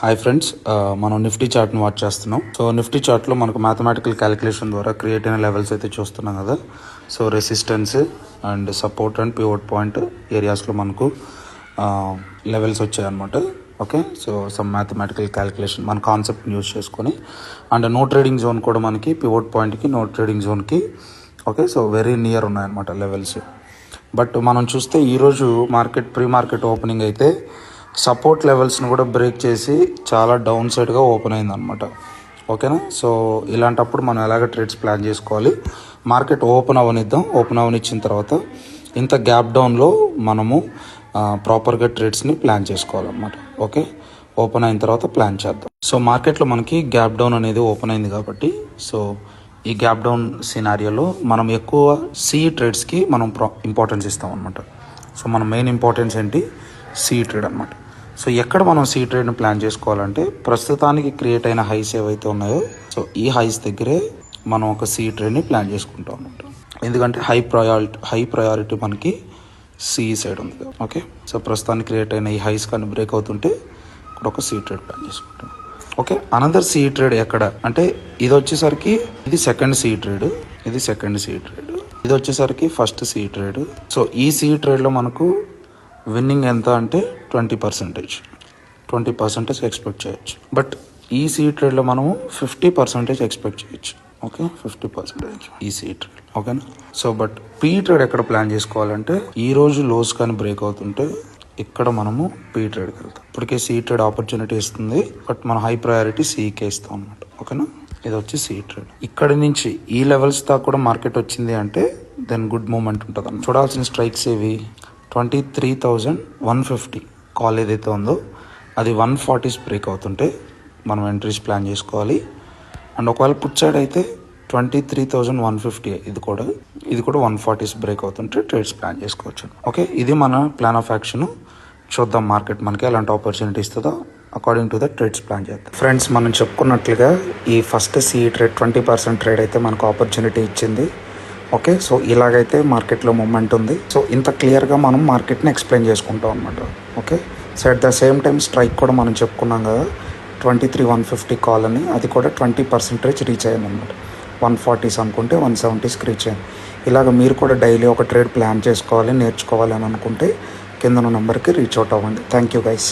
Hi friends, మనం Nifty చార్ట్ని watch చేస్తున్నాం. So Nifty చార్ట్లో మనకు మ్యాథమెటికల్ క్యాలిక్యులేషన్ ద్వారా క్రియేట్ అయిన లెవెల్స్ అయితే చూస్తున్నాం కదా. So resistance and support and pivot point ఏరియాస్లో మనకు లెవెల్స్ వచ్చాయన్నమాట. Okay, so some mathematical calculation మన కాన్సెప్ట్ని యూజ్ చేసుకొని అండ్ నో ట్రేడింగ్ జోన్ కూడా మనకి పివోట్ పాయింట్కి నో ట్రేడింగ్ జోన్కి ఓకే, సో వెరీ నియర్ ఉన్నాయన్నమాట లెవెల్స్. బట్ మనం చూస్తే ఈరోజు ప్రీ మార్కెట్ ఓపెనింగ్ అయితే సపోర్ట్ లెవెల్స్ని కూడా బ్రేక్ చేసి చాలా డౌన్ సైడ్గా ఓపెన్ అయిందనమాట. ఓకేనా, సో ఇలాంటప్పుడు మనం ఎలాగ ట్రేడ్స్ ప్లాన్ చేసుకోవాలి, మార్కెట్ ఓపెన్ అవనిచ్చిన తర్వాత ఇంత గ్యాప్ డౌన్లో మనము ప్రాపర్గా ట్రేడ్స్ని ప్లాన్ చేసుకోవాలన్నమాట. ఓకే, ఓపెన్ అయిన తర్వాత ప్లాన్ చేద్దాం. సో మార్కెట్లో మనకి గ్యాప్ డౌన్ అనేది ఓపెన్ అయింది కాబట్టి సో ఈ గ్యాప్ డౌన్ సినారియోలో మనం ఎక్కువ సి ట్రేడ్స్కి మనం ఇంపార్టెన్స్ ఇస్తాం అనమాట. సో మన మెయిన్ ఇంపార్టెన్స్ ఏంటి, సి ట్రేడ్ అనమాట. సో ఎక్కడ మనం సి ట్రేడ్ని ప్లాన్ చేసుకోవాలంటే ప్రస్తుతానికి క్రియేట్ అయిన హైస్ ఏవైతే ఉన్నాయో సో ఈ హైస్ దగ్గరే మనం ఒక సి ట్రేడ్ని ప్లాన్ చేసుకుంటాం అనమాట. ఎందుకంటే హై ప్రయారిటీ మనకి సి సైడ్ ఉంది. ఓకే, సో ప్రస్తుతానికి క్రియేట్ అయిన ఈ హైస్ కానీ బ్రేక్ అవుతుంటే ఇక్కడ ఒక సి ట్రేడ్ ప్లాన్ చేసుకుంటాం. ఓకే, అనదర్ సి ట్రేడ్ ఎక్కడ అంటే ఇది వచ్చేసరికి ఇది సెకండ్ సి ట్రేడ్, ఇది వచ్చేసరికి ఫస్ట్ సి ట్రేడ్. సో ఈ సి ట్రేడ్లో మనకు విన్నింగ్ ఎంత అంటే 20% ఎక్స్పెక్ట్ చేయొచ్చు. బట్ ఈ సి ట్రేడ్లో మనము 50% ఎక్స్పెక్ట్ చేయొచ్చు. ఓకే, 50% ఈ సి ట్రేడ్. ఓకేనా, సో బట్ పీ ట్రేడ్ ఎక్కడ ప్లాన్ చేసుకోవాలంటే ఈ రోజు లోస్ కానీ బ్రేక్ అవుతుంటే ఇక్కడ మనము పీ ట్రేడ్కి వెళ్తాం. ఇప్పటికే సి ట్రేడ్ ఆపర్చునిటీ ఇస్తుంది, బట్ మన హై ప్రయారిటీ సికే ఇస్తాం అనమాట. ఓకేనా, ఇది వచ్చి సి ట్రేడ్. ఇక్కడి నుంచి ఈ లెవెల్స్ దాకా కూడా మార్కెట్ వచ్చింది అంటే దెన్ గుడ్ మూమెంట్ ఉంటుంది అన్న. చూడాల్సిన స్ట్రైక్స్ ఏవి, 23,150 కాల్ ఏదైతే ఉందో అది 140s బ్రేక్ అవుతుంటే మనం ఎంట్రీస్ ప్లాన్ చేసుకోవాలి. అండ్ ఒకవేళ పుట్ సైడ్ అయితే 23,150 ఇది కూడా 140s బ్రేక్ అవుతుంటే ట్రేడ్స్ ప్లాన్ చేసుకోవచ్చు. ఓకే, ఇది మన ప్లాన్ ఆఫ్ యాక్షన్. చూద్దాం మార్కెట్ మనకి ఎలాంటి ఆపర్చునిటీ ఇస్తుందో according to the trades plan చేద్దాం. ఫ్రెండ్స్, మనం చెప్పుకున్నట్లుగా ఈ ఫస్ట్ సి ట్రేడ్ 20% ట్రేడ్ అయితే మనకు ఆపర్చునిటీ ఇచ్చింది. ఓకే, సో ఇలాగైతే మార్కెట్లో మూమెంట్ ఉంది. సో ఇంత క్లియర్గా మనం మార్కెట్ని ఎక్స్ప్లెయిన్ చేసుకుంటాం అనమాట. Okay, so at the same time strike కూడా మనం చెప్పుకున్నాం కదా 23,150 కాల్ అని, అది కూడా 20% రీచ్ అయ్యింది అనమాట. 140s అనుకుంటే 170sకి రీచ్ అయ్యింది. ఇలాగ మీరు కూడా డైలీ ఒక ట్రేడ్ ప్లాన్ చేసుకోవాలి, నేర్చుకోవాలి అని అనుకుంటే కింద నెంబర్కి రీచ్ అవుట్ అవ్వండి. Thank you guys.